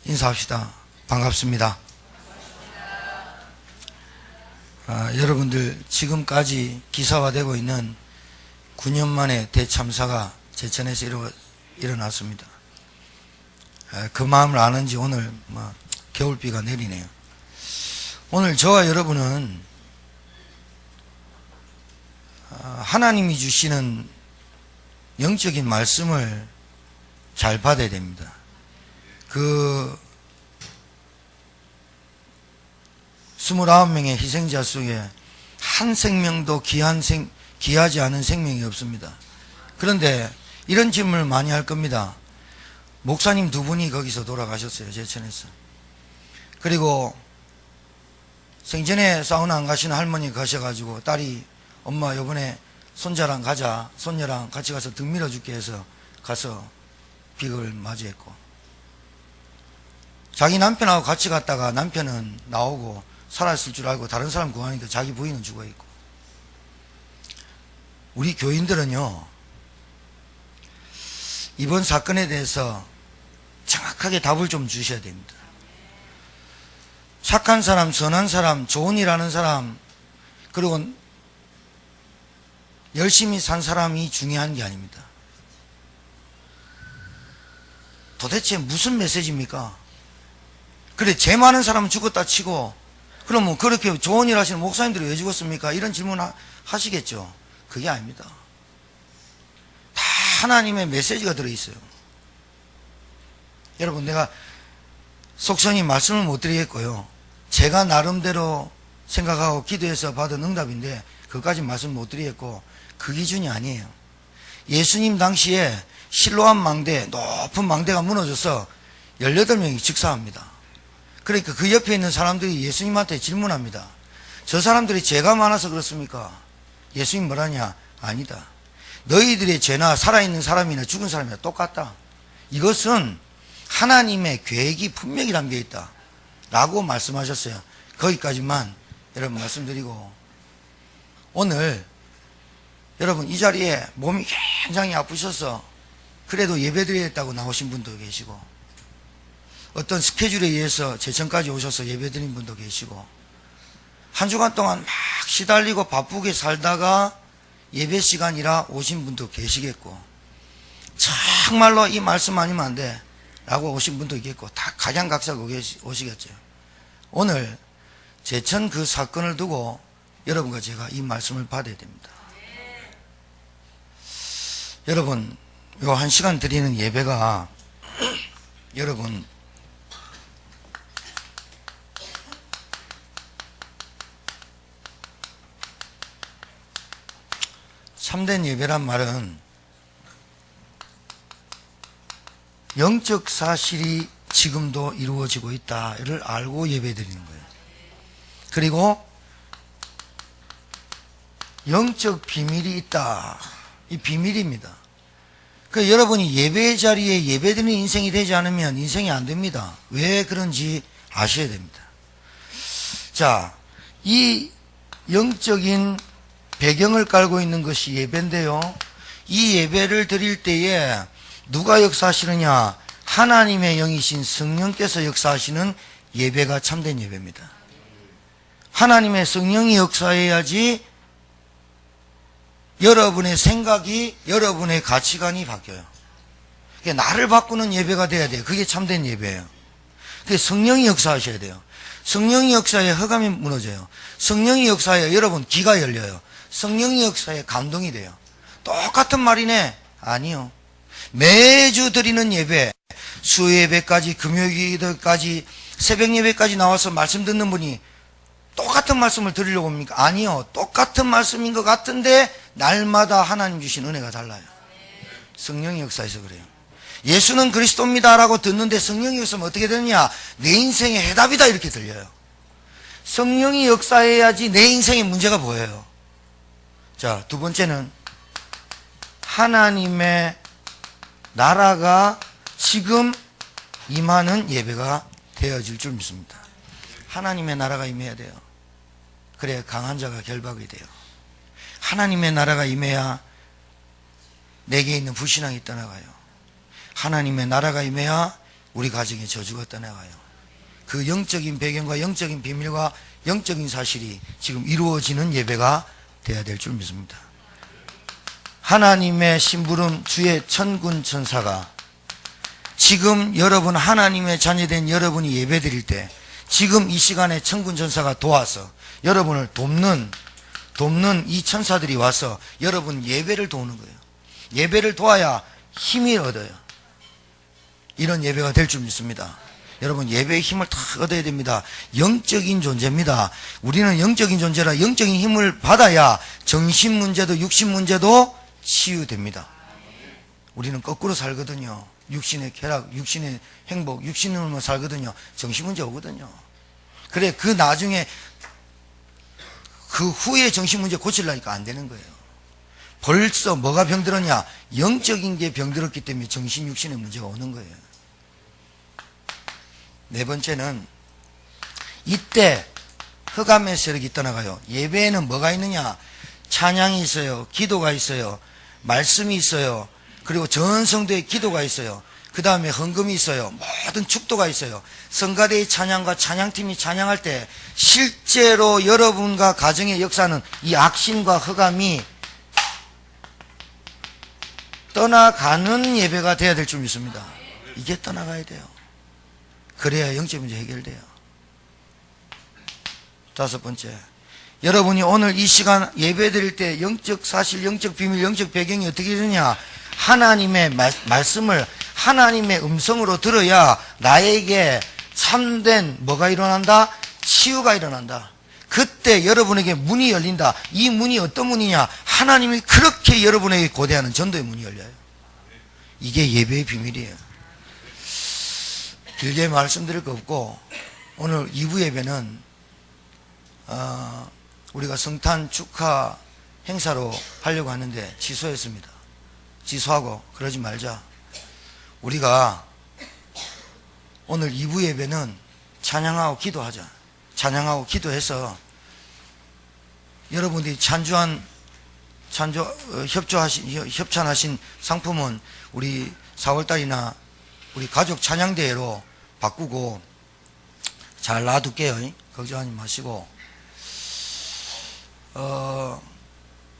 인사합시다. 반갑습니다. 여러분들 지금까지 기사화되고 있는 9년 만에 대참사가 제천에서 일어났습니다. 그 마음을 아는지 오늘 겨울비가 내리네요. 오늘 저와 여러분은 하나님이 주시는 영적인 말씀을 잘 받아야 됩니다. 29명의 희생자 속에 한 생명도 귀하지 않은 생명이 없습니다. 그런데 이런 질문을 많이 할 겁니다. 목사님 두 분이 거기서 돌아가셨어요. 제천에서. 그리고 생전에 사우나 안 가시는 할머니 가셔가지고 딸이 엄마 요번에 손자랑 가자, 손녀랑 같이 가서 등 밀어줄게 해서 가서 비극을 맞이했고, 자기 남편하고 같이 갔다가 남편은 나오고 살아있을 줄 알고 다른 사람 구하니까 자기 부인은 죽어있고. 우리 교인들은요, 이번 사건에 대해서 정확하게 답을 좀 주셔야 됩니다. 착한 사람, 선한 사람, 좋은 일 하는 사람, 그리고 열심히 산 사람이 중요한 게 아닙니다. 도대체 무슨 메시지입니까? 그래, 죄 많은 사람은 죽었다 치고, 그러면 그렇게 좋은 일 하시는 목사님들이 왜 죽었습니까? 이런 질문 하시겠죠. 그게 아닙니다. 다 하나님의 메시지가 들어있어요. 여러분, 내가 속성이 말씀을 못 드리겠고요, 제가 나름대로 생각하고 기도해서 받은 응답인데 그것까지 말씀 못 드리겠고, 그 기준이 아니에요. 예수님 당시에 실로암 망대, 높은 망대가 무너져서 18명이 즉사합니다. 그러니까 그 옆에 있는 사람들이 예수님한테 질문합니다. 저 사람들이 죄가 많아서 그렇습니까? 예수님 뭐라냐? 아니다. 너희들의 죄나 살아있는 사람이나 죽은 사람이나 똑같다. 이것은 하나님의 계획이 분명히 담겨있다 라고 말씀하셨어요. 거기까지만 여러분 말씀드리고, 오늘 여러분 이 자리에 몸이 굉장히 아프셔서 그래도 예배드리겠다고 나오신 분도 계시고, 어떤 스케줄에 의해서 제천까지 오셔서 예배드린 분도 계시고, 한 주간 동안 막 시달리고 바쁘게 살다가 예배 시간이라 오신 분도 계시겠고, 정말로 이 말씀 아니면 안 돼 라고 오신 분도 있겠고, 다 각양각색 오시겠죠. 오늘 제천 그 사건을 두고 여러분과 제가 이 말씀을 받아야 됩니다. 여러분, 요 1시간 드리는 예배가 여러분 참된 예배란 말은 영적 사실이 지금도 이루어지고 있다를 알고 예배 드리는 거예요. 그리고 영적 비밀이 있다. 이 비밀입니다. 그 여러분이 예배의 자리에 예배드리는 인생이 되지 않으면 인생이 안 됩니다. 왜 그런지 아셔야 됩니다. 자, 이 영적인 배경을 깔고 있는 것이 예배인데요, 이 예배를 드릴 때에 누가 역사하시느냐? 하나님의 영이신 성령께서 역사하시는 예배가 참된 예배입니다. 하나님의 성령이 역사해야지 여러분의 생각이, 여러분의 가치관이 바뀌어요. 그러니까 나를 바꾸는 예배가 돼야 돼요. 그게 참된 예배예요. 그게 성령이 역사하셔야 돼요. 성령이 역사에 흑암이 무너져요. 성령이 역사에 여러분 귀가 열려요. 성령이 역사에 감동이 돼요. 똑같은 말이네? 아니요. 매주 드리는 예배, 수예배까지, 금요일까지, 새벽 예배까지 나와서 말씀 듣는 분이 똑같은 말씀을 드리려고 합니까? 아니요. 똑같은 말씀인 것 같은데 날마다 하나님 주신 은혜가 달라요. 성령이 역사해서 그래요. 예수는 그리스도입니다 라고 듣는데 성령이 역사하면 어떻게 되느냐? 내 인생의 해답이다 이렇게 들려요. 성령이 역사해야지 내 인생의 문제가 보여요. 자, 두 번째는 하나님의 나라가 지금 임하는 예배가 되어질 줄 믿습니다. 하나님의 나라가 임해야 돼요. 그래야 강한 자가 결박이 돼요. 하나님의 나라가 임해야 내게 있는 불신앙이 떠나가요. 하나님의 나라가 임해야 우리 가정의 저주가 떠나가요. 그 영적인 배경과 영적인 비밀과 영적인 사실이 지금 이루어지는 예배가 돼야 될 줄 믿습니다. 하나님의 심부름 주의 천군 천사가 지금 여러분 하나님의 자녀된 여러분이 예배 드릴 때 지금 이 시간에 천군 천사가 도와서 여러분을 돕는 이 천사들이 와서 여러분 예배를 도우는 거예요. 예배를 도와야 힘이 얻어요. 이런 예배가 될 줄 믿습니다. 여러분 예배의 힘을 다 얻어야 됩니다. 영적인 존재입니다. 우리는 영적인 존재라 영적인 힘을 받아야 정신 문제도 육신 문제도 치유됩니다. 우리는 거꾸로 살거든요. 육신의 쾌락, 육신의 행복, 육신으로만 살거든요. 정신 문제 오거든요. 그래 그 나중에 그 후에 정신 문제 고치려니까 안 되는 거예요. 벌써 뭐가 병들었냐? 영적인 게 병들었기 때문에 정신 육신의 문제가 오는 거예요. 네 번째는 이때 흑암의 세력이 떠나가요. 예배에는 뭐가 있느냐? 찬양이 있어요. 기도가 있어요. 말씀이 있어요. 그리고 전 성도의 기도가 있어요. 그 다음에 헌금이 있어요. 모든 축도가 있어요. 성가대의 찬양과 찬양팀이 찬양할 때 실제로 여러분과 가정의 역사는 이 악신과 흑암이 떠나가는 예배가 돼야 될 줄 믿습니다. 이게 떠나가야 돼요. 그래야 영적 문제 해결돼요. 다섯 번째, 여러분이 오늘 이 시간 예배 드릴 때 영적 사실, 영적 비밀, 영적 배경이 어떻게 되느냐? 하나님의 말씀을 하나님의 음성으로 들어야 나에게 참된 뭐가 일어난다? 치유가 일어난다. 그때 여러분에게 문이 열린다. 이 문이 어떤 문이냐? 하나님이 그렇게 여러분에게 고대하는 전도의 문이 열려요. 이게 예배의 비밀이에요. 길게 말씀드릴 거 없고 오늘 2부 예배는 우리가 성탄 축하 행사로 하려고 하는데 취소했습니다. 취소하고 그러지 말자. 우리가 오늘 2부 예배는 찬양하고 기도하자. 찬양하고 기도해서 여러분들이 협찬하신 상품은 우리 4월달이나 우리 가족 찬양대회로 바꾸고 잘 놔둘게요. 걱정하지 마시고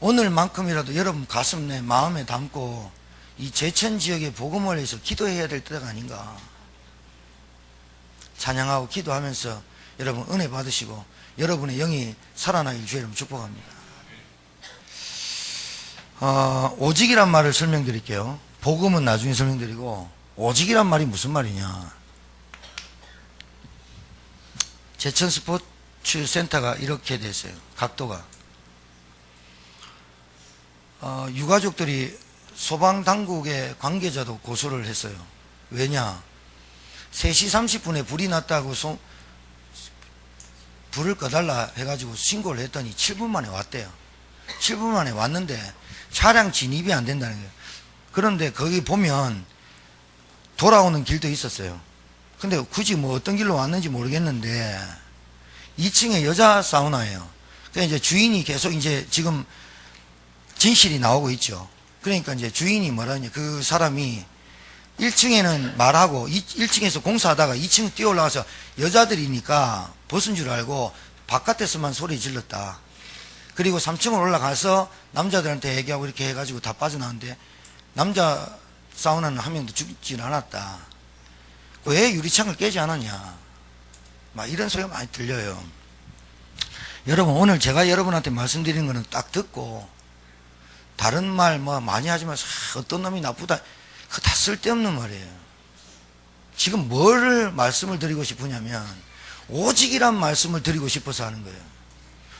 오늘만큼이라도 여러분 가슴 내 마음에 담고 이 제천 지역의 복음을 위해서 기도해야 될 때가 아닌가. 찬양하고 기도하면서 여러분 은혜 받으시고 여러분의 영이 살아나길 주의 이름으로 축복합니다. 오직이란 말을 설명드릴게요. 복음은 나중에 설명드리고 오직이란 말이 무슨 말이냐. 제천 스포츠 센터가 이렇게 됐어요. 각도가 유가족들이 소방당국의 관계자도 고소를 했어요. 왜냐? 3시 30분에 불이 났다고 불을 꺼달라 해가지고 신고를 했더니 7분 만에 왔대요. 7분 만에 왔는데 차량 진입이 안 된다는 거예요. 그런데 거기 보면 돌아오는 길도 있었어요. 근데 굳이 뭐 어떤 길로 왔는지 모르겠는데 2층에 여자 사우나예요. 그러니까 이제 주인이 계속 이제 지금 진실이 나오고 있죠. 그러니까 이제 주인이 뭐라냐, 그 사람이 1층에는 말하고 1층에서 공사하다가 2층 뛰어 올라가서 여자들이니까 벗은 줄 알고 바깥에서만 소리 질렀다. 그리고 3층으로 올라가서 남자들한테 얘기하고 이렇게 해가지고 다 빠져나왔는데 남자 사우나는 한 명도 죽진 않았다. 왜 유리창을 깨지 않았냐, 막 이런 소리가 많이 들려요. 여러분 오늘 제가 여러분한테 말씀드리는 거는 딱 듣고 다른 말 뭐 많이 하지 마세요. 어떤 놈이 나쁘다, 그거 다 쓸데없는 말이에요. 지금 뭘 말씀을 드리고 싶으냐면 오직이란 말씀을 드리고 싶어서 하는 거예요.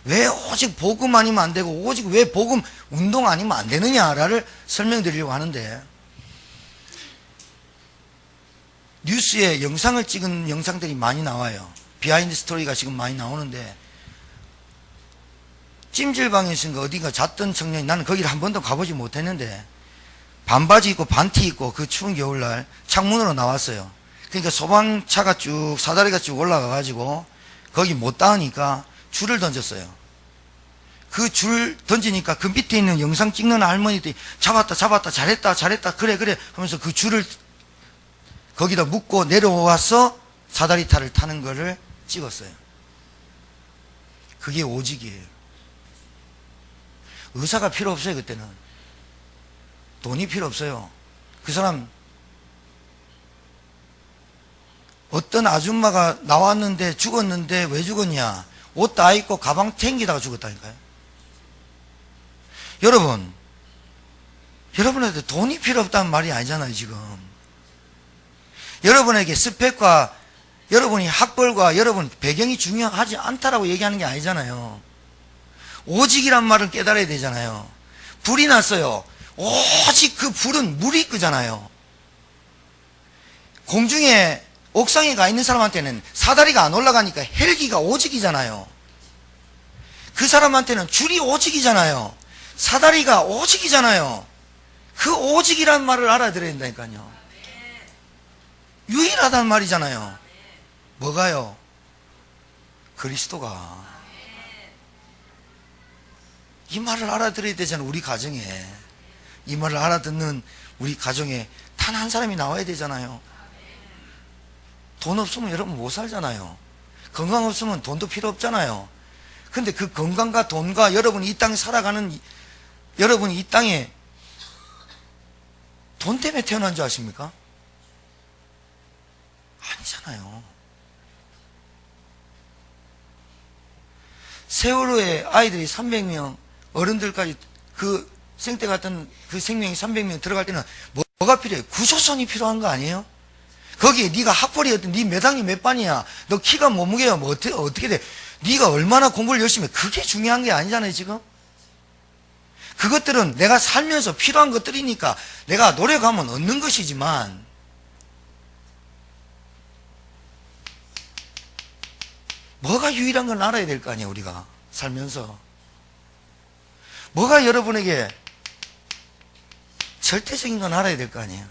왜 오직 복음 아니면 안 되고 오직 왜 복음 운동 아니면 안 되느냐를 설명드리려고 하는데, 뉴스에 영상을 찍은 영상들이 많이 나와요. 비하인드 스토리가 지금 많이 나오는데, 찜질방에서 어딘가 잤던 청년이, 나는 거기를 한 번도 가보지 못했는데 반바지 입고 반티 입고 그 추운 겨울날 창문으로 나왔어요. 그러니까 소방차가 쭉 사다리가 쭉 올라가 가지고 거기 못 닿으니까 줄을 던졌어요. 그 줄 던지니까 그 밑에 있는 영상 찍는 할머니들이 잡았다 잘했다 그래 하면서 그 줄을 거기다 묻고 내려와서 사다리타를 타는 거를 찍었어요. 그게 오직이에요. 의사가 필요 없어요. 그때는 돈이 필요 없어요. 그 사람 어떤 아줌마가 나왔는데 죽었는데 왜 죽었냐? 옷 다 입고 가방 챙기다가 죽었다니까요. 여러분한테 돈이 필요 없다는 말이 아니잖아요. 지금 여러분에게 스펙과 여러분이 학벌과 여러분 배경이 중요하지 않다라고 얘기하는 게 아니잖아요. 오직이란 말을 깨달아야 되잖아요. 불이 났어요. 오직 그 불은 물이 끄잖아요. 공중에 옥상에 가 있는 사람한테는 사다리가 안 올라가니까 헬기가 오직이잖아요. 그 사람한테는 줄이 오직이잖아요. 사다리가 오직이잖아요. 그 오직이란 말을 알아들어야 된다니까요. 유일하다는 말이잖아요. 뭐가요? 그리스도가. 이 말을 알아들어야 되잖아요. 우리 가정에. 이 말을 알아듣는 우리 가정에 단 한 사람이 나와야 되잖아요. 돈 없으면 여러분 못 살잖아요. 건강 없으면 돈도 필요 없잖아요. 근데 그 건강과 돈과 여러분이 이 땅에 살아가는, 여러분이 이 땅에 돈 때문에 태어난 줄 아십니까? 아니잖아요. 세월호에 아이들이 300명, 어른들까지 그 생때 같은 그 생명이 300명 들어갈 때는 뭐가 필요해요? 구조선이 필요한 거 아니에요? 거기에 네가 학벌이 어떤, 네 몇 학년 몇 반이야, 너 키가 몸무게가 뭐 어떻게 돼, 네가 얼마나 공부를 열심히 해, 그게 중요한 게 아니잖아요. 지금 그것들은 내가 살면서 필요한 것들이니까 내가 노력하면 얻는 것이지만, 뭐가 유일한 건 알아야 될 거 아니에요. 우리가 살면서 뭐가 여러분에게 절대적인 건 알아야 될 거 아니에요.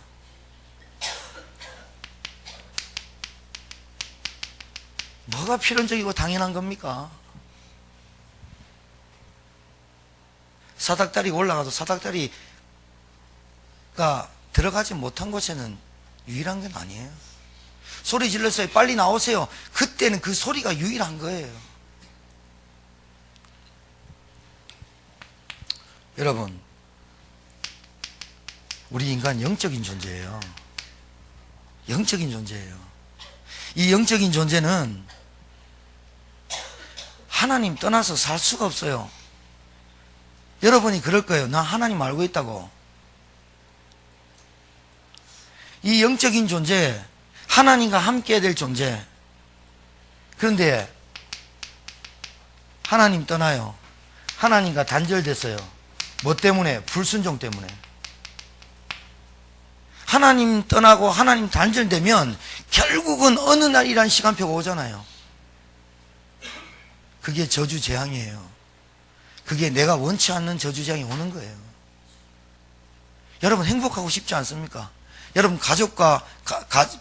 뭐가 필연적이고 당연한 겁니까? 사닥다리 올라가도 사닥다리가 들어가지 못한 곳에는 유일한 건 아니에요. 소리 질렀어요. 빨리 나오세요. 그때는 그 소리가 유일한 거예요. 여러분, 우리 인간 영적인 존재예요. 영적인 존재예요. 이 영적인 존재는 하나님 떠나서 살 수가 없어요. 여러분이 그럴 거예요. 나 하나님 알고 있다고. 이 영적인 존재, 하나님과 함께 해야 될 존재. 그런데 하나님 떠나요. 하나님과 단절됐어요. 뭐 때문에? 불순종 때문에. 하나님 떠나고 하나님 단절되면 결국은 어느 날이란 시간표가 오잖아요. 그게 저주재앙이에요. 그게 내가 원치 않는 저주재앙이 오는 거예요. 여러분 행복하고 싶지 않습니까? 여러분 가족과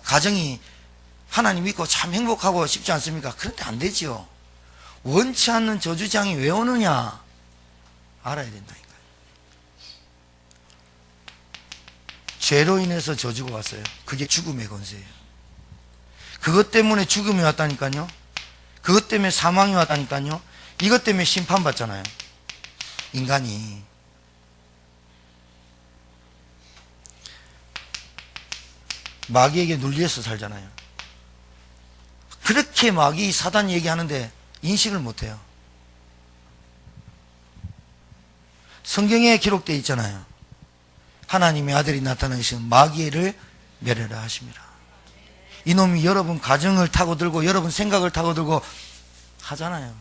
가정이 하나님 믿고 참 행복하고 싶지 않습니까? 그런데 안 되지요. 원치 않는 저주장이 왜 오느냐 알아야 된다니까요. 죄로 인해서 저주가 왔어요. 그게 죽음의 권세예요. 그것 때문에 죽음이 왔다니까요. 그것 때문에 사망이 왔다니까요. 이것 때문에 심판받잖아요. 인간이. 마귀에게 눌려서 살잖아요. 그렇게 마귀 사단 얘기하는데 인식을 못해요. 성경에 기록되어 있잖아요. 하나님의 아들이 나타나시면 마귀를 멸하라 하십니다. 이놈이 여러분 가정을 타고 들고 여러분 생각을 타고 들고 하잖아요.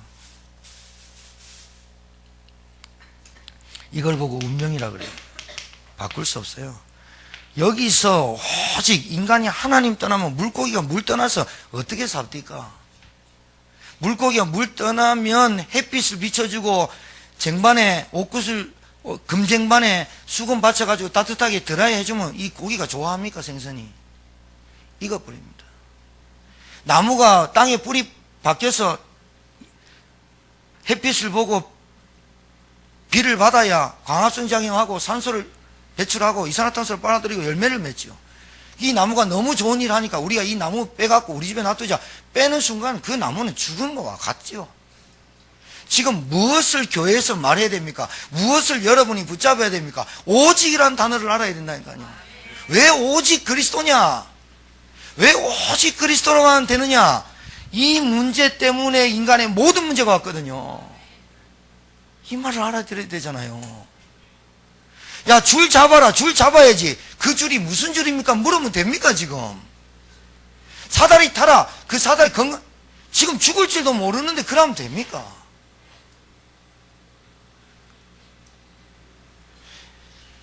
이걸 보고 운명이라 그래요. 바꿀 수 없어요. 여기서 오직 인간이 하나님 떠나면 물고기가 물 떠나서 어떻게 삽니까? 물고기가 물 떠나면 햇빛을 비춰주고 쟁반에 옷구슬 금쟁반에 수건 받쳐가지고 따뜻하게 드라이 해주면 이 고기가 좋아합니까? 생선이 익어버립니다. 나무가 땅에 뿌리 박혀서 햇빛을 보고 비를 받아야 광합성 작용하고 산소를 배출하고 이산화탄소를 빨아들이고 열매를 맺죠. 이 나무가 너무 좋은 일 하니까 우리가 이 나무 빼갖고 우리 집에 놔두자. 빼는 순간 그 나무는 죽은 거와 같죠. 지금 무엇을 교회에서 말해야 됩니까? 무엇을 여러분이 붙잡아야 됩니까? 오직이라는 단어를 알아야 된다니까요. 왜 오직 그리스도냐? 왜 오직 그리스도로만 되느냐? 이 문제 때문에 인간의 모든 문제가 왔거든요. 이 말을 알아들어야 되잖아요. 야, 줄 잡아라. 줄 잡아야지. 그 줄이 무슨 줄입니까? 물으면 됩니까, 지금? 사다리 타라. 그 사다리 지금 죽을 줄도 모르는데 그러면 됩니까?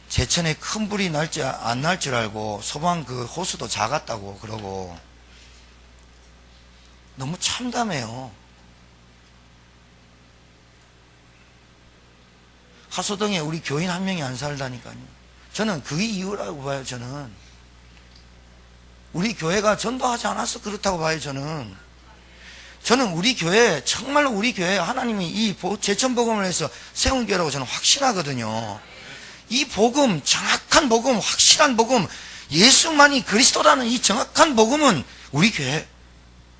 제천에 큰 불이 안 날 줄 알고 소방 그 호수도 작았다고 그러고 너무 참담해요. 하소동에 우리 교인 한 명이 안 살다니까요. 저는 그게 이유라고 봐요. 저는 우리 교회가 전도하지 않아서 그렇다고 봐요. 저는 우리 교회, 정말로 우리 교회 하나님이 이 제천복음을 해서 세운 교회라고 저는 확신하거든요. 이 복음, 정확한 복음, 확실한 복음, 예수만이 그리스도라는 이 정확한 복음은 우리 교회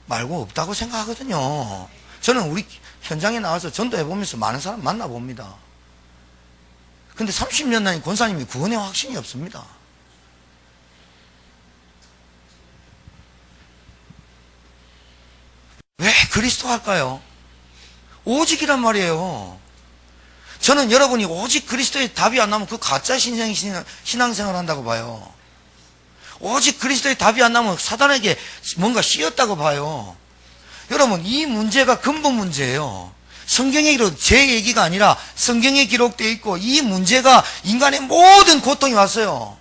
말고 없다고 생각하거든요. 저는 우리 현장에 나와서 전도해보면서 많은 사람 만나봅니다. 근데 30년 난 권사님이 구원의 확신이 없습니다. 왜 그리스도 할까요? 오직이란 말이에요. 저는 여러분이 오직 그리스도의 답이 안 나오면 그 가짜 신앙생활 한다고 봐요. 오직 그리스도의 답이 안 나오면 사단에게 뭔가 씌었다고 봐요. 여러분, 이 문제가 근본 문제예요. 성경에 기록, 제 얘기가 아니라 성경에 기록되어 있고, 이 문제가 인간의 모든 고통이 왔어요.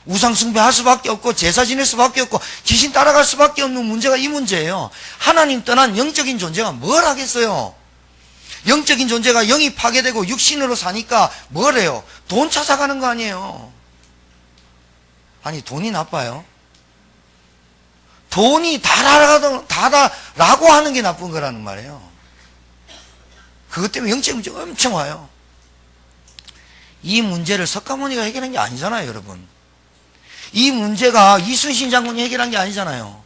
우상숭배할 수밖에 없고, 제사 지낼 수밖에 없고, 귀신 따라갈 수밖에 없는 문제가 이 문제예요. 하나님 떠난 영적인 존재가 뭘 하겠어요? 영적인 존재가 영이 파괴되고 육신으로 사니까 뭘 해요? 돈 찾아가는 거 아니에요. 아니, 돈이 나빠요? 돈이 다라고 하는 게 나쁜 거라는 말이에요. 그것 때문에 영적인 문제가 엄청 와요. 이 문제를 석가모니가 해결한 게 아니잖아요, 여러분. 이 문제가 이순신 장군이 해결한 게 아니잖아요.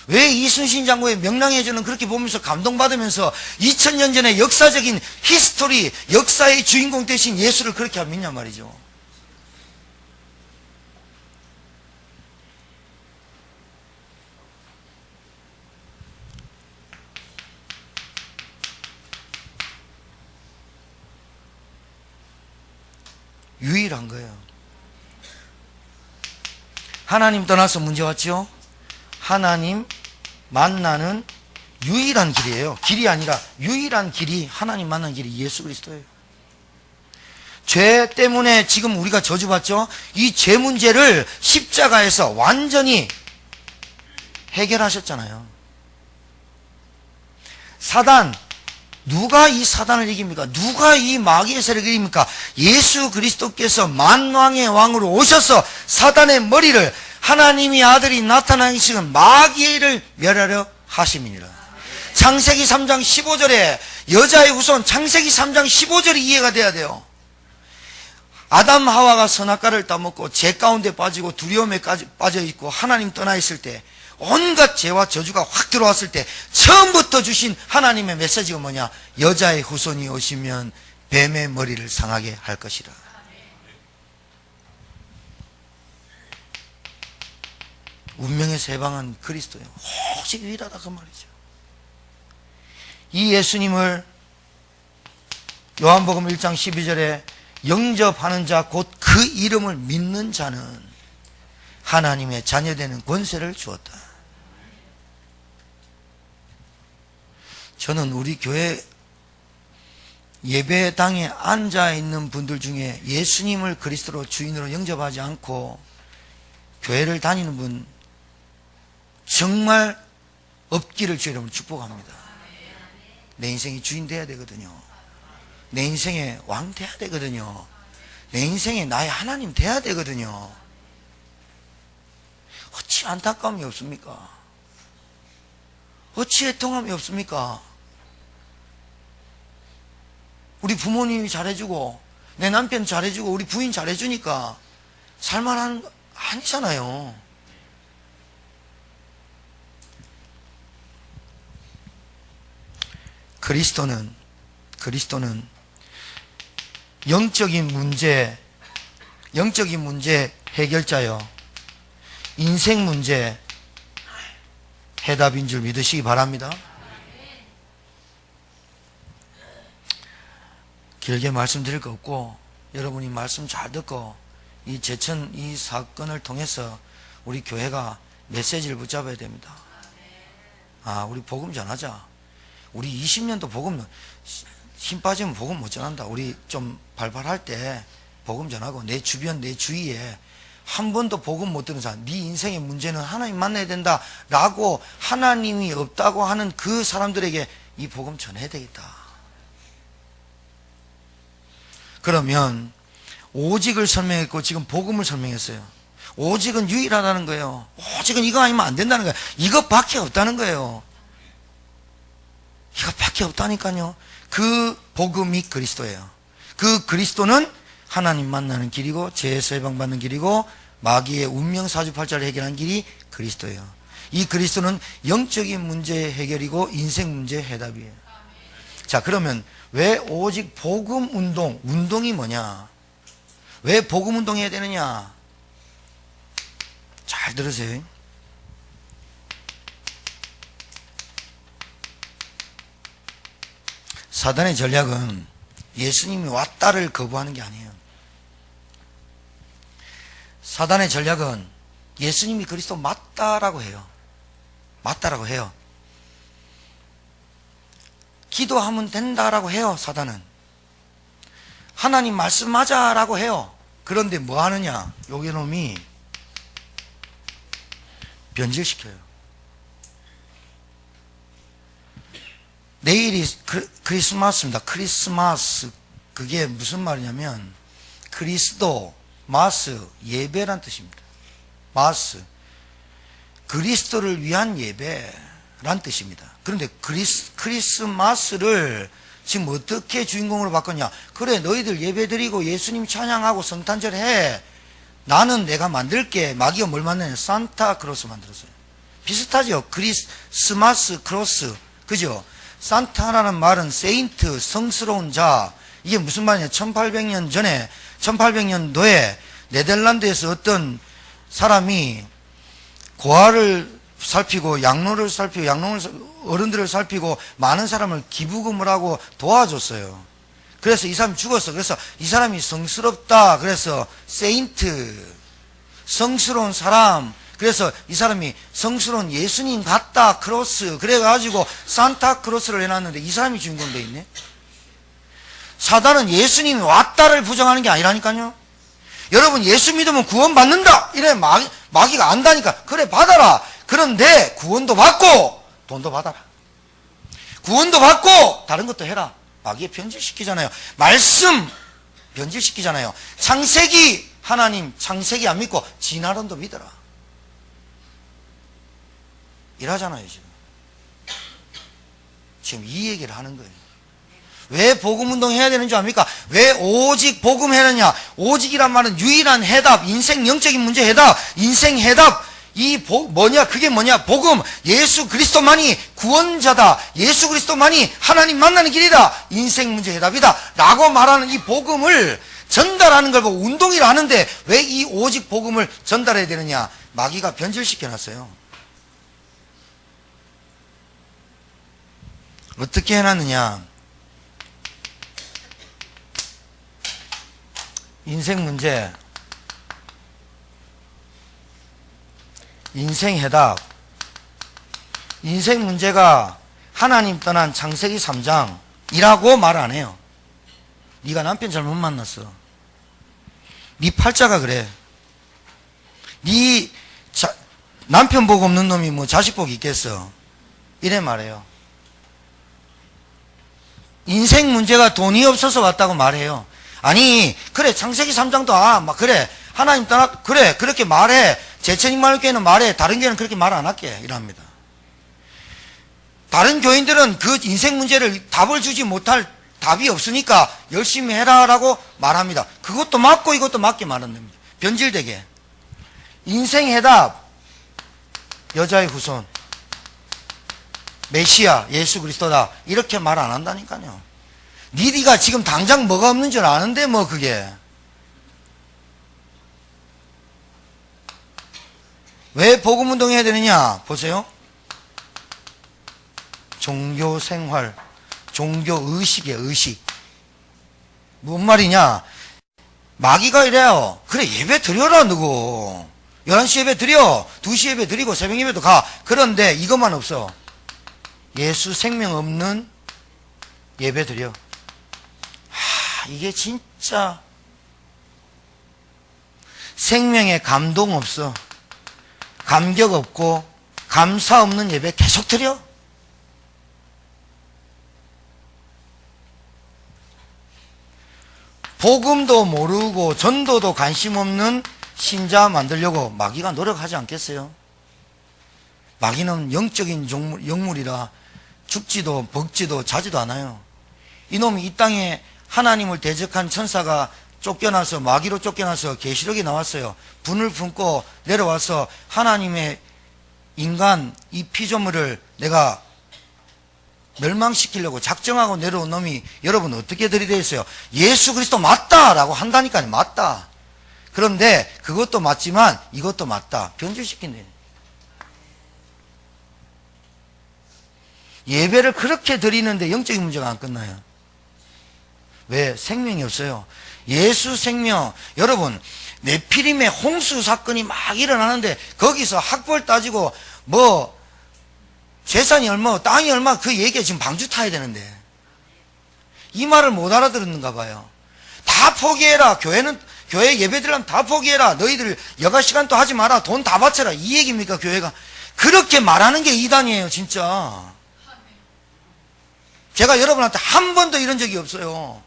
왜 이순신 장군의 명랑해주는 그렇게 보면서 감동받으면서 2000년 전의 역사적인 히스토리, 역사의 주인공 대신 예수를 그렇게 안 믿냐 말이죠. 유일한 거예요. 하나님 떠나서 문제 왔죠? 하나님 만나는 유일한 길이에요. 길이 아니라 유일한 길이, 하나님 만나는 길이 예수 그리스도예요. 죄 때문에 지금 우리가 저주받죠? 이 죄 문제를 십자가에서 완전히 해결하셨잖아요. 사단, 누가 이 사단을 이깁니까? 누가 이 마귀의 세력을 이깁니까? 예수 그리스도께서 만왕의 왕으로 오셔서 사단의 머리를, 하나님의 아들이 나타나시는 마귀를 멸하려 하심이니라. 창세기 3장 15절에 여자의 후손, 창세기 3장 15절이 이해가 돼야 돼요. 아담 하와가 선악과를 따먹고 죄 가운데 빠지고 두려움에 빠져 있고 하나님 떠나 있을 때, 온갖 죄와 저주가 확 들어왔을 때 처음부터 주신 하나님의 메시지가 뭐냐? 여자의 후손이 오시면 뱀의 머리를 상하게 할 것이라. 운명에서 해방한 그리스도예요. 오직 유일하다 그 말이죠. 이 예수님을 요한복음 1장 12절에 영접하는 자 곧 그 이름을 믿는 자는 하나님의 자녀되는 권세를 주었다. 저는 우리 교회 예배당에 앉아있는 분들 중에 예수님을 그리스도로 주인으로 영접하지 않고 교회를 다니는 분 정말 없기를 주의 이름으로 축복합니다. 내 인생의 주인 돼야 되거든요. 내 인생의 왕 돼야 되거든요. 내 인생의 나의 하나님 돼야 되거든요. 어찌 안타까움이 없습니까? 어찌 애통함이 없습니까? 우리 부모님이 잘해주고 내 남편 잘해주고 우리 부인 잘해주니까 살만한 아니잖아요. 그리스도는 영적인 문제 해결자요, 인생 문제 해답인 줄 믿으시기 바랍니다. 길게 말씀드릴 거 없고, 여러분이 말씀 잘 듣고 이 제천 이 사건을 통해서 우리 교회가 메시지를 붙잡아야 됩니다. 우리 복음 전하자. 우리 20년도 복음, 힘 빠지면 복음 못 전한다. 우리 좀 발발할 때 복음 전하고, 내 주변 내 주위에 한 번도 복음 못 들은 사람, 네 인생의 문제는 하나님 만나야 된다 라고 하나님이 없다고 하는 그 사람들에게 이 복음 전해야 되겠다. 그러면 오직을 설명했고 지금 복음을 설명했어요. 오직은 유일하다는 거예요. 오직은 이거 아니면 안 된다는 거예요. 이것밖에 없다는 거예요. 이것밖에 없다니까요. 그 복음이 그리스도예요. 그 그리스도는 하나님 만나는 길이고, 죄에서 해방받는 길이고, 마귀의 운명 사주팔자를 해결하는 길이 그리스도예요. 이 그리스도는 영적인 문제 해결이고 인생 문제 해답이에요. 자, 그러면 왜 오직 복음 운동이 뭐냐? 왜 복음 운동해야 되느냐? 잘 들으세요. 사단의 전략은 예수님이 왔다를 거부하는 게 아니에요. 사단의 전략은 예수님이 그리스도 맞다라고 해요. 맞다라고 해요. 기도하면 된다라고 해요. 사단은 하나님 말씀하자라고 해요. 그런데 뭐 하느냐? 요게 놈이 변질시켜요. 내일이 크리스마스입니다. 크리스마스, 그게 무슨 말이냐면 그리스도, 마스, 예배란 뜻입니다. 마스, 그리스도를 위한 예배란 뜻입니다. 그런데 크리스마스를 지금 어떻게 주인공으로 바꿨냐? 그래, 너희들 예배드리고 예수님 찬양하고 성탄절 해. 나는 내가 만들게. 마귀가 뭘 만드냐? 산타크로스 만들었어요. 비슷하죠? 크리스마스 크로스, 그죠? 산타라는 말은 세인트, 성스러운 자. 이게 무슨 말이냐? 1800년 전에, 1800년도에 네덜란드에서 어떤 사람이 고아를 살피고 양로를 살피고 어른들을 살피고 많은 사람을 기부금을 하고 도와줬어요. 그래서 이 사람이 죽었어. 그래서 이 사람이 성스럽다. 그래서 세인트, 성스러운 사람. 그래서 이 사람이 성스러운 예수님 같다 크로스, 그래가지고 산타크로스를 해놨는데 이 사람이 주인공 돼 있네. 사단은 예수님이 왔다를 부정하는 게 아니라니까요. 여러분, 예수 믿으면 구원 받는다 이래 마귀가 안다니까. 그래, 받아라. 그런데 구원도 받고 돈도 받아라. 구원도 받고 다른 것도 해라. 마귀에 변질시키잖아요. 말씀 변질시키잖아요. 창세기, 하나님 창세기 안 믿고 진화론도 믿어라 이러잖아요. 지금 이 얘기를 하는 거예요. 왜 복음운동 해야 되는 줄 압니까? 왜 오직 복음 해느냐? 오직이란 말은 유일한 해답, 인생 영적인 문제 해답, 인생 해답. 그게 뭐냐? 복음, 예수 그리스도만이 구원자다. 예수 그리스도만이 하나님 만나는 길이다. 인생 문제 해답이다. 라고 말하는 이 복음을 전달하는 걸 보고 운동이라 하는데 왜 이 오직 복음을 전달해야 되느냐? 마귀가 변질시켜 놨어요. 어떻게 해놨느냐? 인생 문제, 인생 해답. 인생 문제가 하나님 떠난 창세기 3장이라고 말 안 해요. 네가 남편 잘못 만났어. 네 팔자가 그래. 네 남편 복 없는 놈이 뭐 자식 복 있겠어. 이래 말해요. 인생 문제가 돈이 없어서 왔다고 말해요. 아니, 그래, 창세기 3장도, 그래, 하나님 떠나, 그래, 그렇게 말해. 제천인마을교회는 말해. 다른 교회는 그렇게 말 안 할게. 이랍니다. 다른 교인들은 그 인생 문제를 답을 주지 못할 답이 없으니까 열심히 해라라고 말합니다. 그것도 맞고 이것도 맞게 말은 됩니다. 변질되게. 인생 해답, 여자의 후손, 메시아, 예수 그리스도다. 이렇게 말 안 한다니까요. 니가 지금 당장 뭐가 없는 줄 아는데 뭐 그게. 왜 복음운동 해야 되느냐? 보세요. 종교생활, 종교의식이에요. 의식. 뭔 말이냐? 마귀가 이래요. 그래, 예배 드려라 누구. 11시 예배 드려. 2시 예배 드리고 새벽 예배도 가. 그런데 이것만 없어. 예수 생명 없는 예배 드려. 이게 진짜 생명에 감동 없어. 감격 없고 감사 없는 예배 계속 드려. 복음도 모르고 전도도 관심 없는 신자 만들려고 마귀가 노력하지 않겠어요? 마귀는 영적인 영물이라 죽지도 먹지도 자지도 않아요. 이놈이 이 땅에 하나님을 대적한 천사가 쫓겨나서 마귀로 쫓겨나서 계시록에 나왔어요. 분을 품고 내려와서 하나님의 인간 이 피조물을 내가 멸망시키려고 작정하고 내려온 놈이 여러분 어떻게 들이대있어요? 예수 그리스도 맞다라고 한다니까요. 맞다. 그런데 그것도 맞지만 이것도 맞다. 변질시킨대. 예배를 그렇게 드리는데 영적인 문제가 안 끝나요. 왜? 생명이 없어요. 예수 생명. 여러분 네피림의 홍수 사건이 막 일어나는데 거기서 학벌 따지고 뭐 재산이 얼마 땅이 얼마 그 얘기가 지금 방주 타야 되는데 이 말을 못 알아들었는가 봐요. 다 포기해라. 교회 예배 드리려면 다 포기해라. 너희들 여가 시간도 하지 마라. 돈 다 바쳐라. 이 얘기입니까 교회가? 그렇게 말하는 게 이단이에요 진짜. 제가 여러분한테 한 번도 이런 적이 없어요.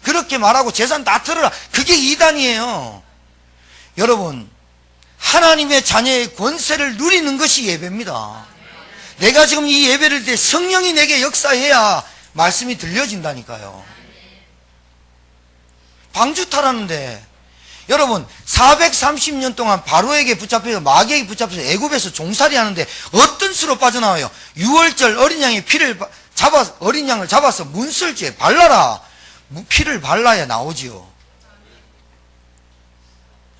그렇게 말하고 재산 다 틀어라. 그게 이단이에요. 여러분 하나님의 자녀의 권세를 누리는 것이 예배입니다. 내가 지금 이 예배를 할 때 성령이 내게 역사해야 말씀이 들려진다니까요. 방주 타라는데 여러분 430년 동안 바로에게 붙잡혀서 마귀에게 붙잡혀서 애굽에서 종살이 하는데 어떤 수로 빠져나와요? 6월절 어린 양의 피를 어린 양을 잡아서 문설주에 발라라. 피를 발라야 나오지요.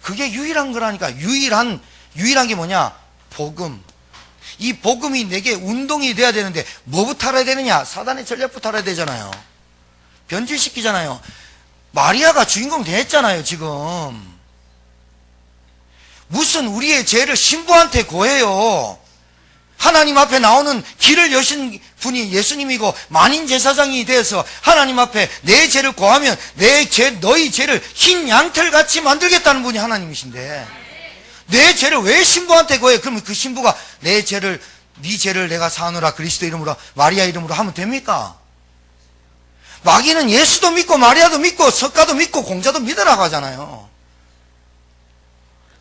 그게 유일한 거라니까. 유일한 게 뭐냐? 복음. 이 복음이 내게 운동이 돼야 되는데 뭐부터 알아야 되느냐? 사단의 전략부터 알아야 되잖아요. 변질시키잖아요. 마리아가 주인공 됐잖아요 지금. 무슨 우리의 죄를 신부한테 고해요. 하나님 앞에 나오는 길을 여신 분이 예수님이고 만인 제사장이 되어서 하나님 앞에 내 죄를 고하면 너희 죄를 흰 양털같이 만들겠다는 분이 하나님이신데 내 죄를 왜 신부한테 고해? 그러면 그 신부가 네 죄를 내가 사하노라 그리스도 이름으로 마리아 이름으로 하면 됩니까? 마귀는 예수도 믿고 마리아도 믿고 석가도 믿고 공자도 믿으라고 하잖아요.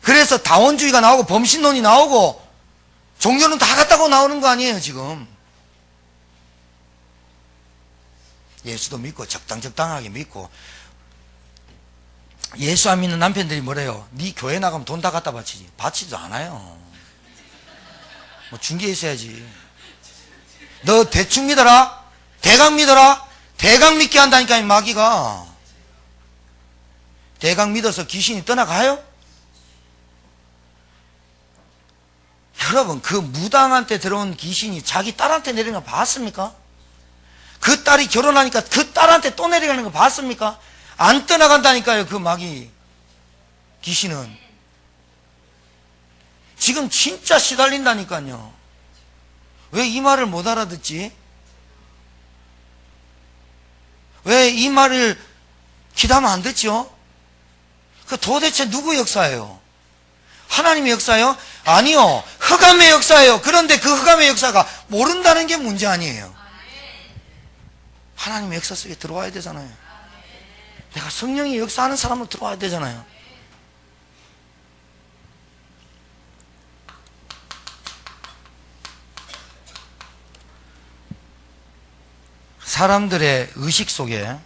그래서 다원주의가 나오고 범신론이 나오고 종교는 다 같다고 나오는 거 아니에요 지금. 예수도 믿고 적당하게 믿고. 예수 안 믿는 남편들이 뭐래요? 네 교회 나가면 돈 다 갖다 바치지. 바치지도 않아요. 뭐 중개에 있어야지. 너 대충 믿어라. 대강 믿어라. 대강 믿게 한다니까 이 마귀가. 대강 믿어서 귀신이 떠나가요? 여러분 그 무당한테 들어온 귀신이 자기 딸한테 내리는 거 봤습니까? 그 딸이 결혼하니까 그 딸한테 또 내려가는 거 봤습니까? 안 떠나간다니까요 그 마귀 귀신은. 지금 진짜 시달린다니까요. 왜 이 말을 못 알아듣지? 왜 이 말을 기도하면 안 됐죠? 그 도대체 누구 역사예요? 하나님의 역사예요? 아니요. 흑암의 역사예요. 그런데 그 흑암의 역사가 모른다는 게 문제 아니에요. 하나님의 역사 속에 들어와야 되잖아요. 내가 성령이 역사하는 사람으로 들어와야 되잖아요. 사람들의 의식 속에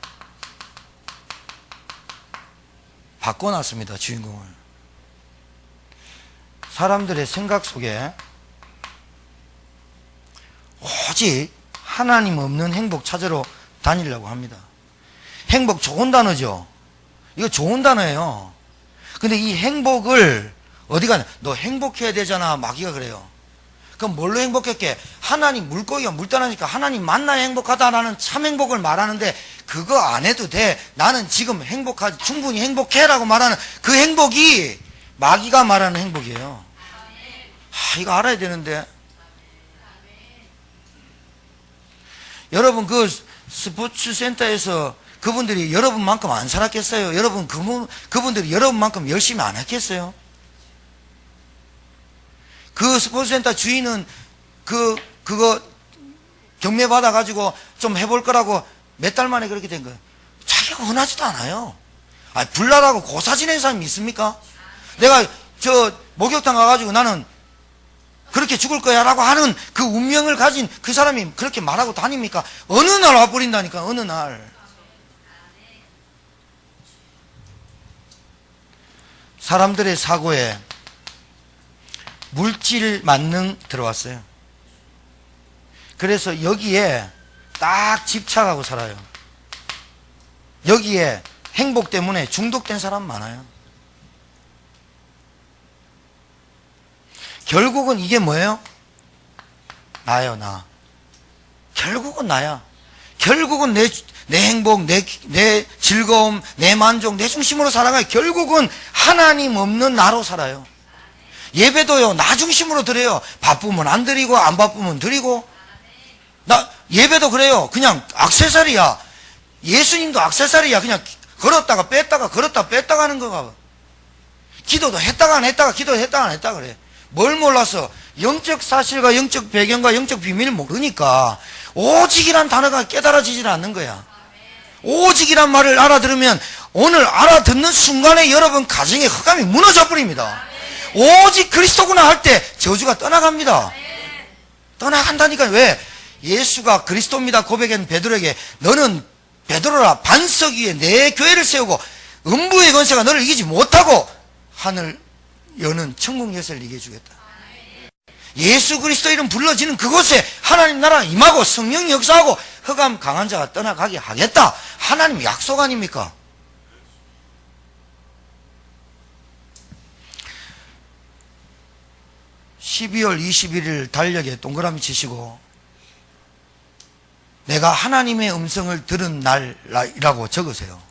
바꿔놨습니다 주인공을. 사람들의 생각 속에 오직 하나님 없는 행복 찾으러 다니려고 합니다. 행복 좋은 단어죠. 이거 좋은 단어예요. 근데 이 행복을 어디 가냐? 너 행복해야 되잖아. 마귀가 그래요. 그럼 뭘로 행복했게? 하나님, 물고기가 물 떠나니까 하나님 만나야 행복하다라는 참 행복을 말하는데 그거 안 해도 돼. 나는 지금 행복하지. 충분히 행복해라고 말하는 그 행복이 마귀가 말하는 행복이에요. 이거 알아야 되는데. 여러분 그 스포츠 센터에서 그분들이 여러분만큼 안 살았겠어요? 여러분 그분들이 여러분만큼 열심히 안 했겠어요? 그 스포츠센터 주인은 그거 경매 받아가지고 좀 해볼 거라고 몇 달 만에 그렇게 된 거예요. 자기가 원하지도 않아요. 불나라고 고사 지낸 사람이 있습니까? 내가 저 목욕탕 가가지고 나는 그렇게 죽을 거야 라고 하는 그 운명을 가진 그 사람이 그렇게 말하고 다닙니까? 어느 날 와버린다니까. 어느 날. 사람들의 사고에 물질 만능 들어왔어요. 그래서 여기에 딱 집착하고 살아요. 여기에 행복 때문에 중독된 사람 많아요. 결국은 이게 뭐예요? 나요, 나. 결국은 나야. 결국은 내 행복, 내 즐거움, 내 만족, 내 중심으로 살아가요. 결국은 하나님 없는 나로 살아요. 예배도요, 나 중심으로 드려요. 바쁘면 안 드리고, 안 바쁘면 드리고. 예배도 그래요. 그냥 액세서리야. 예수님도 액세서리야. 그냥 걸었다가 뺐다가, 걸었다가 뺐다가 하는 거가. 기도도 했다가 안 했다가, 기도도 했다가 안 했다가 그래. 뭘 몰라서? 영적 사실과 영적 배경과 영적 비밀을 모르니까 오직이란 단어가 깨달아지질 않는 거야. 오직이란 말을 알아들으면 오늘 알아듣는 순간에 여러분 가정의 흑암이 무너져 버립니다. 오직 그리스도구나 할 때 저주가 떠나갑니다. 떠나간다니까. 왜? 예수가 그리스도입니다 고백한 베드로에게 너는 베드로라 반석 위에 내 교회를 세우고 음부의 권세가 너를 이기지 못하고 하늘 여는 천국 열쇠를 이겨 주겠다. 예수 그리스도 이름 불러지는 그곳에 하나님 나라가 임하고 성령이 역사하고 흑암 강한 자가 떠나가게 하겠다. 하나님 약속 아닙니까? (12월 21일) 달력에 동그라미 치시고 내가 하나님의 음성을 들은 날이라고 적으세요.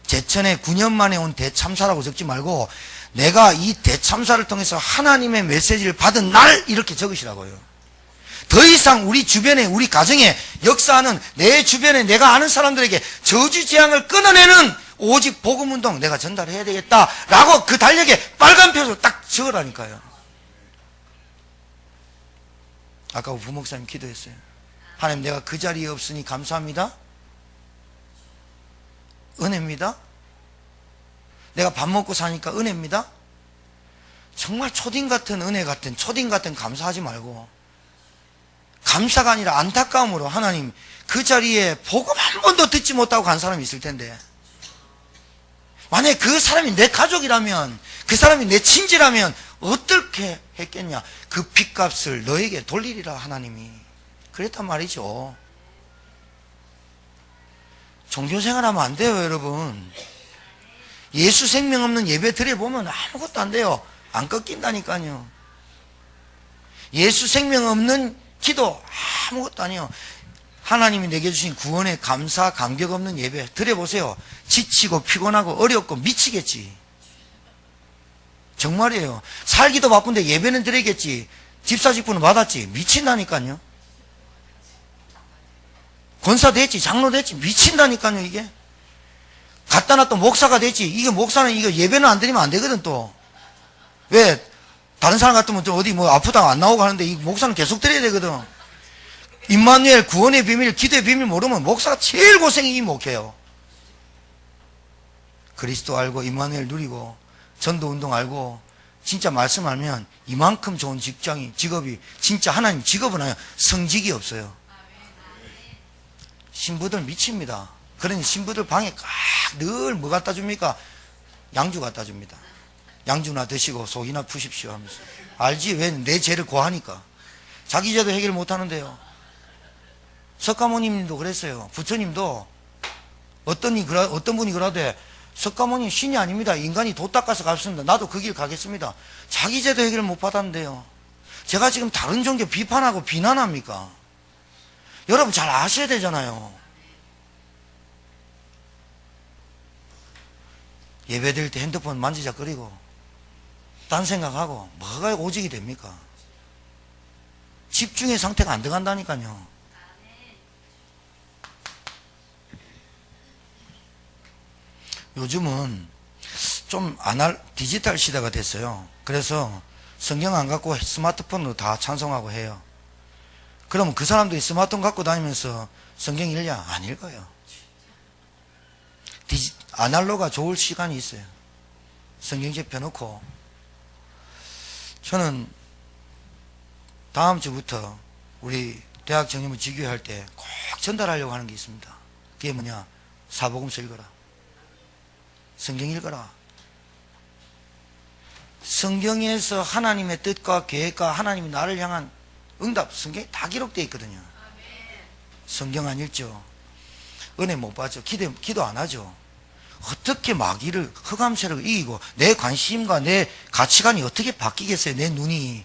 제천에 9년 만에 온 대참사라고 적지 말고 내가 이 대참사를 통해서 하나님의 메시지를 받은 날 이렇게 적으시라고요. 더 이상 우리 주변에 우리 가정에 역사하는 내 주변에 내가 아는 사람들에게 저주재앙을 끊어내는 오직 복음운동 내가 전달해야 되겠다라고 그 달력에 빨간 표로 딱 적으라니까요. 아까 부목사님 기도했어요. 하나님 내가 그 자리에 없으니 감사합니다. 은혜입니다. 내가 밥 먹고 사니까 은혜입니다. 정말 초딩 같은 은혜 같은 초딩 같은 감사하지 말고 감사가 아니라 안타까움으로 하나님 그 자리에 복음 한 번도 듣지 못하고 간 사람이 있을 텐데 만약에 그 사람이 내 가족이라면 그 사람이 내 친지라면 어떻게 했겠냐. 그 빚값을 너에게 돌리리라 하나님이 그랬단 말이죠. 종교생활하면 안 돼요 여러분. 예수 생명 없는 예배 드려보면 아무것도 안 돼요. 안 꺾인다니까요. 예수 생명 없는 기도 아무것도 아니에요. 하나님이 내게 주신 구원의 감사 감격 없는 예배 드려보세요. 지치고 피곤하고 어렵고 미치겠지. 정말이에요. 살기도 바쁜데 예배는 드리겠지. 집사직분은 받았지. 미친다니까요. 권사 됐지. 장로 됐지. 미친다니까요 이게. 갖다 놨던 목사가 됐지. 이게 목사는 이거 예배는 안 드리면 안 되거든 또. 왜? 다른 사람 같으면 좀 어디 뭐 아프다고 안 나오고 하는데 이 목사는 계속 드려야 되거든. 임마누엘 구원의 비밀, 기도의 비밀 모르면 목사가 제일 고생이 이 목회요. 그리스도 알고 임마누엘 누리고 전도 운동 알고 진짜 말씀 알면 이만큼 좋은 직업이 진짜 하나님 직업은 아니에요. 성직이 없어요. 신부들 미칩니다. 그러니 신부들 방에 늘 뭐 갖다 줍니까? 양주 갖다 줍니다. 양주나 드시고 속이나 푸십시오 하면서. 알지? 왜? 내 죄를 고하니까. 자기 죄도 해결 못하는데요. 석가모님도 그랬어요. 부처님도 어떤 분이 그러대, 석가모님 신이 아닙니다. 인간이 도 닦아서 갔습니다. 나도 그 길 가겠습니다. 자기 죄도 해결 못 받았는데요. 제가 지금 다른 종교 비판하고 비난합니까? 여러분 잘 아셔야 되잖아요. 예배드릴 때 핸드폰 만지작거리고 딴 생각하고 뭐가 오직이 됩니까? 집중의 상태가 안 들어간다니까요. 요즘은 좀 디지털 시대가 됐어요. 그래서 성경 안 갖고 스마트폰으로 다 찬송하고 해요. 그러면 그 사람들이 스마트폰 갖고 다니면서 성경 읽냐? 안 읽어요. 아날로그가 좋을 시간이 있어요. 성경책 펴놓고. 저는 다음 주부터 우리 대학 정림을 지교할 때 꼭 전달하려고 하는 게 있습니다. 그게 뭐냐? 사복음서 읽어라. 성경 읽어라. 성경에서 하나님의 뜻과 계획과 하나님이 나를 향한 응답, 성경에 다 기록되어 있거든요. 성경 안 읽죠? 은혜 못 받죠? 기도 안 하죠? 어떻게 마귀를, 흑암세력을 이기고 내 관심과 내 가치관이 어떻게 바뀌겠어요? 내 눈이.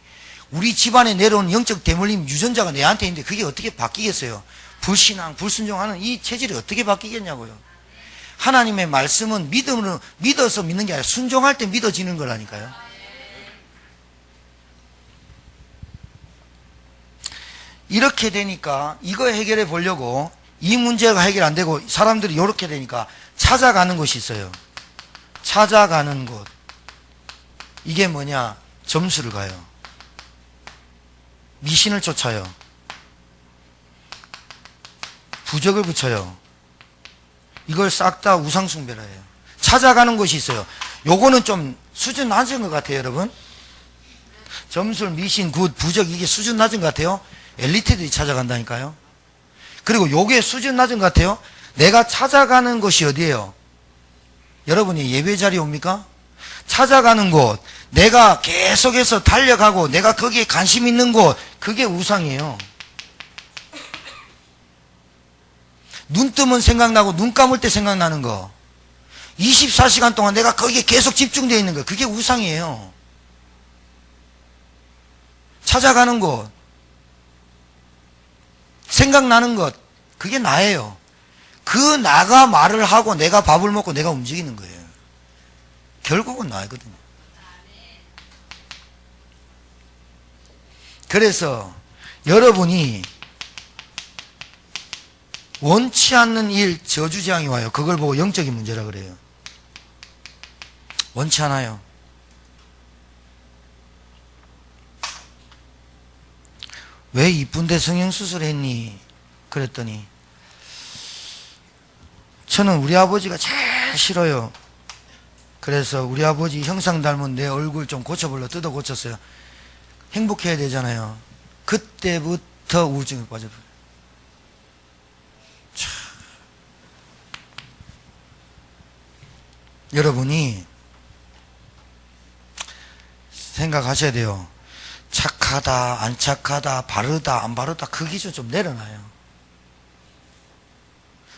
우리 집안에 내려온 영적 대물림 유전자가 내한테 있는데 그게 어떻게 바뀌겠어요? 불신앙, 불순종하는 이 체질이 어떻게 바뀌겠냐고요. 하나님의 말씀은 믿어서 믿는 게 아니라 순종할 때 믿어지는 거라니까요. 이렇게 되니까 이거 해결해 보려고, 이 문제가 해결 안 되고 사람들이 이렇게 되니까 찾아가는 곳이 있어요. 찾아가는 곳. 이게 뭐냐? 점수를 가요. 미신을 쫓아요. 부적을 붙여요. 이걸 싹 다 우상숭배라 해요. 찾아가는 곳이 있어요. 요거는 좀 수준 낮은 것 같아요, 여러분. 점술, 미신, 굿, 부적, 이게 수준 낮은 것 같아요. 엘리트들이 찾아간다니까요. 그리고 요게 수준 낮은 것 같아요. 내가 찾아가는 곳이 어디예요? 여러분이 예배 자리에 옵니까? 찾아가는 곳, 내가 계속해서 달려가고 내가 거기에 관심 있는 곳, 그게 우상이에요. 눈 뜨면 생각나고 눈 감을 때 생각나는 거, 24시간 동안 내가 거기에 계속 집중되어 있는 거, 그게 우상이에요. 찾아가는 곳, 생각나는 것, 그게 나예요. 그 나가 말을 하고 내가 밥을 먹고 내가 움직이는 거예요. 결국은 나거든요. 그래서 여러분이 원치 않는 일, 저주재앙이 와요. 그걸 보고 영적인 문제라 그래요. 원치 않아요. 왜 이쁜데 성형수술 했니? 그랬더니 저는 우리 아버지가 제일 싫어요. 그래서 우리 아버지 형상 닮은 내 얼굴 좀 고쳐볼려 뜯어 고쳤어요. 행복해야 되잖아요. 그때부터 우울증에 빠져버려요. 여러분이 생각하셔야 돼요. 착하다, 안 착하다, 바르다, 안 바르다, 그 기준 좀 내려놔요.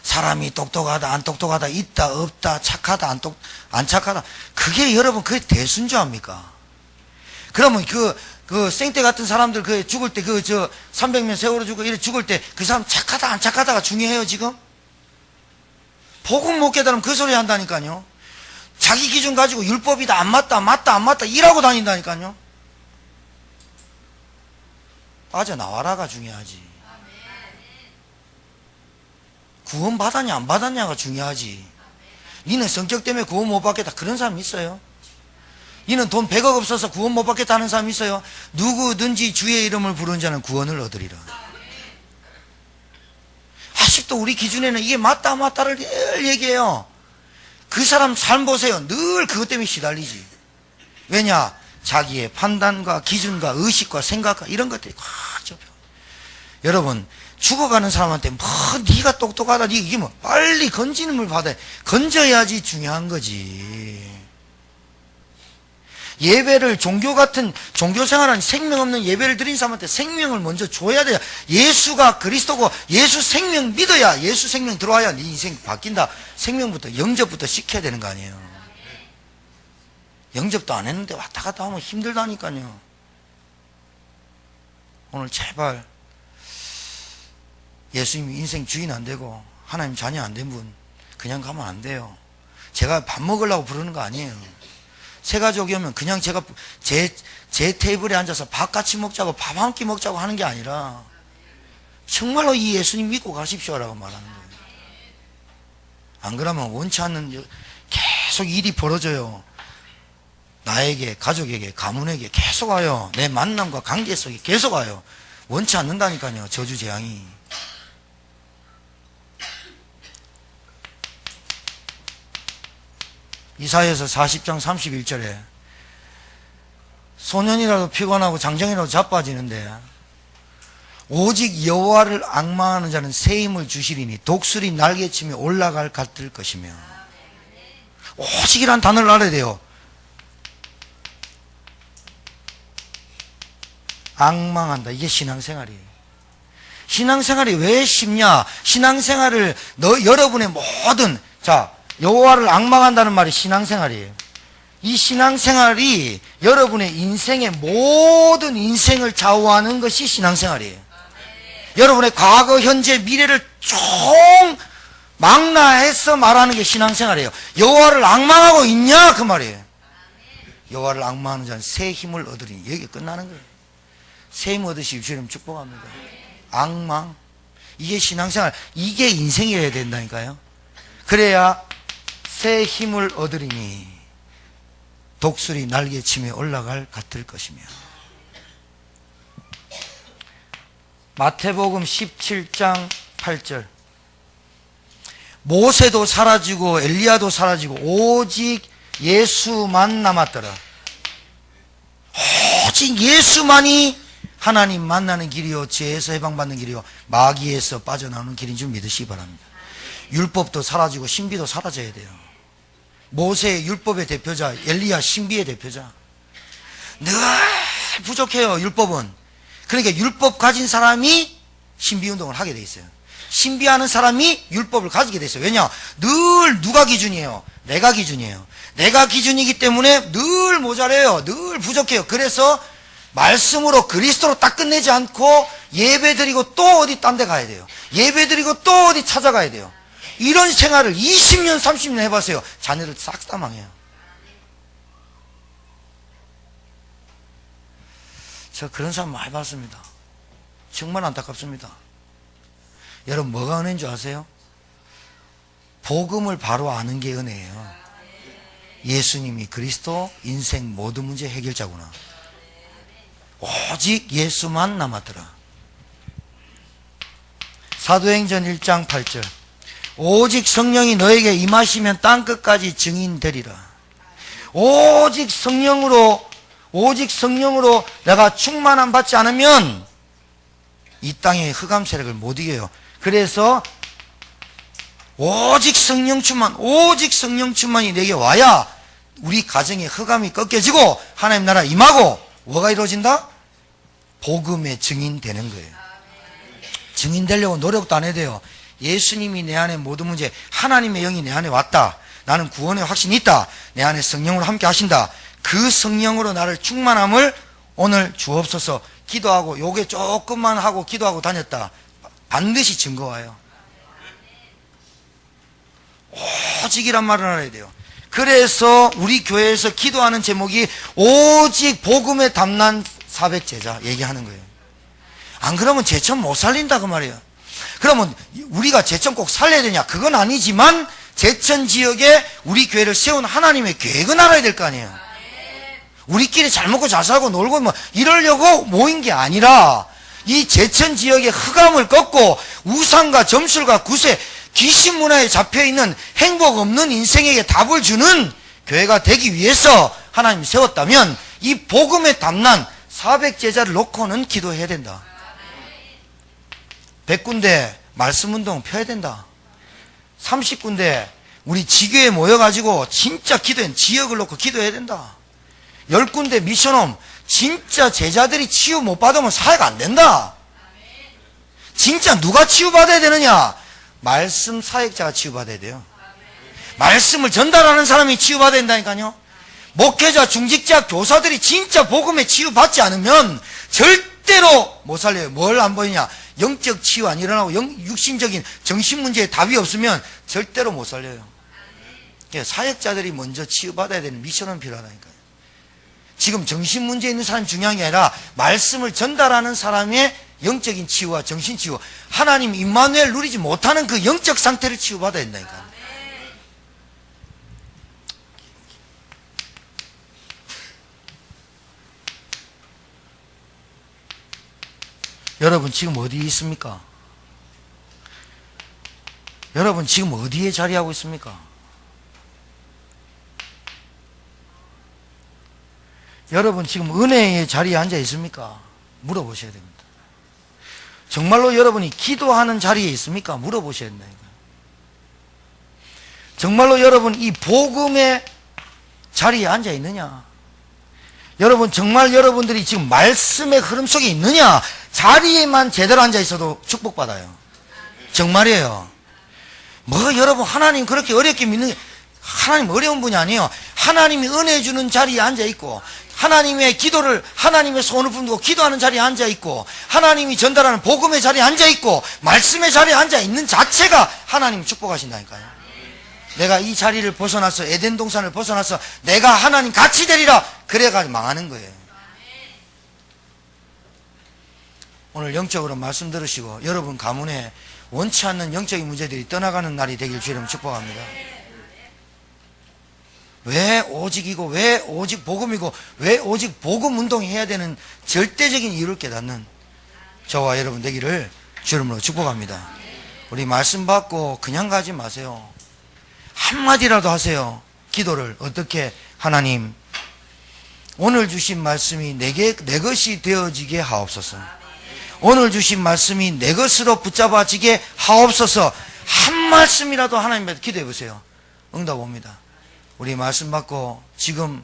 사람이 똑똑하다, 안 똑똑하다, 있다, 없다, 착하다, 안 착하다, 그게 여러분, 그게 대순조합니까? 그러면 그 생떼 같은 사람들 그 죽을 때 300년 세월호 죽을 때 그 사람 착하다, 안 착하다가 중요해요, 지금? 복음 못 깨달으면 그 소리 한다니까요. 자기 기준 가지고 율법이다, 안 맞다, 맞다, 안 맞다, 일하고 다닌다니까요. 빠져나와라가 중요하지. 구원 받았냐 안 받았냐가 중요하지. 니는 성격 때문에 구원 못 받겠다, 그런 사람 있어요? 니는 돈 100억 없어서 구원 못 받겠다 하는 사람 있어요? 누구든지 주의 이름을 부르는 자는 구원을 얻으리라. 아직도 우리 기준에는 이게 맞다 안 맞다를 늘 얘기해요. 그 사람 삶 보세요. 늘 그것 때문에 시달리지. 왜냐? 자기의 판단과 기준과 의식과 생각과 이런 것들이 꽉 접혀. 여러분, 죽어가는 사람한테 뭐 네가 똑똑하다, 이게 뭐 빨리 건지는 걸 받아야, 건져야지 중요한 거지. 예배를 종교 같은 종교 생활은 생명 없는 예배를 드린 사람한테 생명을 먼저 줘야 돼요. 예수가 그리스도고 예수 생명 믿어야 예수 생명 들어와야 네 인생 바뀐다. 생명부터 영접부터 시켜야 되는 거 아니에요. 영접도 안 했는데 왔다 갔다 하면 힘들다니까요. 오늘 제발 예수님이 인생 주인 안 되고 하나님 자녀 안 된 분 그냥 가면 안 돼요. 제가 밥 먹으려고 부르는 거 아니에요. 세 가족이 오면 그냥 제가 제 테이블에 앉아서 밥 같이 먹자고 밥 한 끼 먹자고 하는 게 아니라 정말로 이 예수님 믿고 가십시오라고 말하는 거예요. 안 그러면 원치 않는 계속 일이 벌어져요. 나에게, 가족에게, 가문에게 계속 와요. 내 만남과 관계 속에 계속 와요. 원치 않는다니까요. 저주 재앙이. 이사야서 40장 31절에 소년이라도 피곤하고 장정이라도 자빠지는데 오직 여호와를 앙망하는 자는 새 힘을 주시리니 독수리 날개치며 올라갈 같을 것이며. 오직이란 단어를 알아야 돼요. 앙망한다. 이게 신앙생활이에요. 신앙생활이 왜 쉽냐? 신앙생활을 여러분의 모든 여호와를 앙망한다는 말이 신앙생활이에요. 이 신앙생활이 여러분의 인생의 모든 인생을 좌우하는 것이 신앙생활이에요. 여러분의 과거, 현재, 미래를 총 망라해서 말하는 게 신앙생활이에요. 여호와를 앙망하고 있냐? 그 말이에요. 여호와를 앙망하는 자는 새 힘을 얻으리니. 여기 끝나는 거예요. 새 힘 얻으시기 주님 축복합니다. 앙망. 이게 신앙생활, 이게 인생이어야 된다니까요. 그래야 새 힘을 얻으리니 독수리 날개치며 올라갈 같을 것이며. 마태복음 17장 8절. 모세도 사라지고 엘리야도 사라지고 오직 예수만 남았더라. 오직 예수만이 하나님 만나는 길이요 죄에서 해방받는 길이요 마귀에서 빠져나오는 길인 줄 믿으시기 바랍니다. 율법도 사라지고 신비도 사라져야 돼요. 모세의 율법의 대표자, 엘리야 신비의 대표자. 늘 부족해요, 율법은. 그러니까 율법 가진 사람이 신비운동을 하게 돼 있어요. 신비하는 사람이 율법을 가지게 돼 있어요. 왜냐? 늘 누가 기준이에요? 내가 기준이에요. 내가 기준이기 때문에 늘 모자라요. 늘 부족해요. 그래서 말씀으로 그리스도로 딱 끝내지 않고 예배 드리고 또 어디 딴 데 가야 돼요. 예배 드리고 또 어디 찾아가야 돼요. 이런 생활을 20년 30년 해봤어요. 자녀들 싹 다 망해요. 저 그런 사람 많이 봤습니다. 정말 안타깝습니다. 여러분 뭐가 은혜인 줄 아세요? 복음을 바로 아는 게 은혜예요. 예수님이 그리스도 인생 모든 문제 해결자구나. 오직 예수만 남았더라. 사도행전 1장 8절. 오직 성령이 너에게 임하시면 땅끝까지 증인되리라. 오직 성령으로 내가 충만함 받지 않으면 이 땅의 흑암 세력을 못 이겨요. 그래서 오직 성령 충만이 내게 와야 우리 가정의 흑암이 꺾여지고 하나님 나라 임하고 뭐가 이루어진다? 복음의 증인 되는 거예요. 증인 되려고 노력도 안 해도 돼요. 예수님이 내 안에 모든 문제, 하나님의 영이 내 안에 왔다. 나는 구원의 확신이 있다. 내 안에 성령으로 함께 하신다. 그 성령으로 나를 충만함을 오늘 주옵소서. 기도하고 요게 조금만 하고 기도하고 다녔다. 반드시 증거 와요. 오직이란 말을 알아야 돼요. 그래서 우리 교회에서 기도하는 제목이 오직 복음에 담난 400제자 얘기하는 거예요. 안 그러면 제천 못 살린다 그 말이에요. 그러면 우리가 제천 꼭 살려야 되냐? 그건 아니지만 제천 지역에 우리 교회를 세운 하나님의 계획은 알아야 될 거 아니에요. 우리끼리 잘 먹고 잘 살고 놀고 뭐 이러려고 모인 게 아니라 이 제천 지역의 흑암을 꺾고 우상과 점술과 구세, 귀신 문화에 잡혀있는 행복 없는 인생에게 답을 주는 교회가 되기 위해서 하나님이 세웠다면 이 복음에 담난 400제자를 놓고는 기도해야 된다. 100군데 말씀운동 펴야 된다. 30군데 우리 지교에 모여가지고 진짜 기도해 지역을 놓고 기도해야 된다. 10군데 미션홈 진짜 제자들이 치유 못 받으면 사회가 안 된다. 진짜 누가 치유받아야 되느냐? 말씀 사역자가 치유받아야 돼요. 말씀을 전달하는 사람이 치유받아야 된다니까요. 목회자, 중직자, 교사들이 진짜 복음에 치유받지 않으면 절대로 못 살려요. 뭘 안 보이냐? 영적 치유 안 일어나고 육신적인 정신 문제에 답이 없으면 절대로 못 살려요. 사역자들이 먼저 치유받아야 되는 미션은 필요하다니까요. 지금 정신 문제 있는 사람이 중요한 게 아니라 말씀을 전달하는 사람의 영적인 치유와 정신 치유, 하나님 임마누엘 누리지 못하는 그 영적 상태를 치유받아야 된다니까요. 여러분 지금 어디에 있습니까? 여러분 지금 어디에 자리하고 있습니까? 여러분 지금 은혜의 자리에 앉아 있습니까? 물어보셔야 됩니다. 정말로 여러분이 기도하는 자리에 있습니까? 물어보셔야 된다니까요. 정말로 여러분 이 복음의 자리에 앉아 있느냐? 여러분 정말 여러분들이 지금 말씀의 흐름 속에 있느냐? 자리에만 제대로 앉아 있어도 축복받아요. 정말이에요. 뭐 여러분 하나님 그렇게 어렵게 믿는, 하나님 어려운 분이 아니에요. 하나님이 은혜 주는 자리에 앉아 있고, 하나님의 기도를, 하나님의 손을 품고 기도하는 자리에 앉아 있고, 하나님이 전달하는 복음의 자리에 앉아 있고, 말씀의 자리에 앉아 있는 자체가 하나님 축복하신다니까요. 내가 이 자리를 벗어나서, 에덴 동산을 벗어나서 내가 하나님 같이 되리라 그래가지고 망하는 거예요. 오늘 영적으로 말씀 들으시고 여러분 가문에 원치 않는 영적인 문제들이 떠나가는 날이 되길 주님 축복합니다. 왜 오직이고, 왜 오직 복음이고, 왜 오직 복음 운동이 해야 되는 절대적인 이유를 깨닫는 저와 여러분 되기를 주님으로 축복합니다. 우리 말씀 받고 그냥 가지 마세요. 한마디라도 하세요. 기도를 어떻게? 하나님, 오늘 주신 말씀이 내 것이 되어지게 하옵소서. 오늘 주신 말씀이 내 것으로 붙잡아지게 하옵소서. 한 말씀이라도 하나님께 기도해 보세요. 응답 옵니다. 우리 말씀 받고 지금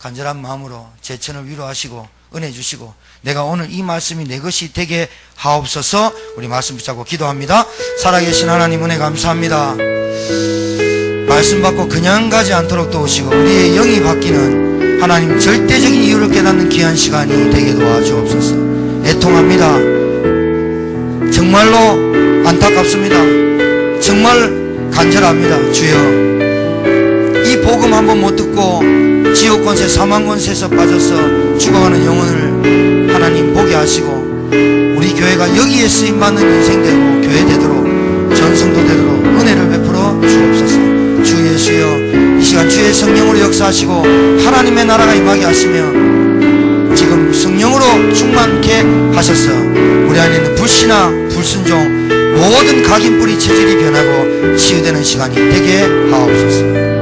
간절한 마음으로 제천을 위로하시고 은혜 주시고, 내가 오늘 이 말씀이 내 것이 되게 하옵소서. 우리 말씀 붙잡고 기도합니다. 살아계신 하나님 은혜 감사합니다. 말씀 받고 그냥 가지 않도록 도우시고 우리의 영이 바뀌는 하나님 절대적인 이유를 깨닫는 귀한 시간이 되게 도와주옵소서. 애통합니다. 정말로 안타깝습니다. 정말 간절합니다. 주여, 이 복음 한번 못 듣고 지옥 권세, 사망 권세에서 빠져서 죽어가는 영혼을 하나님 보게 하시고, 우리 교회가 여기에 쓰임받는 인생대로 교회 되도록, 전성도 되도록 은혜를 베풀어 주옵소서. 주 예수여, 이 시간 주의 성령으로 역사하시고 하나님의 나라가 임하게 하시며 지금 성령으로 충만케 하셔서 우리 안에 있는 불신앙, 불순종, 모든 각인 뿌리 체질이 변하고 치유되는 시간이 되게 하옵소서.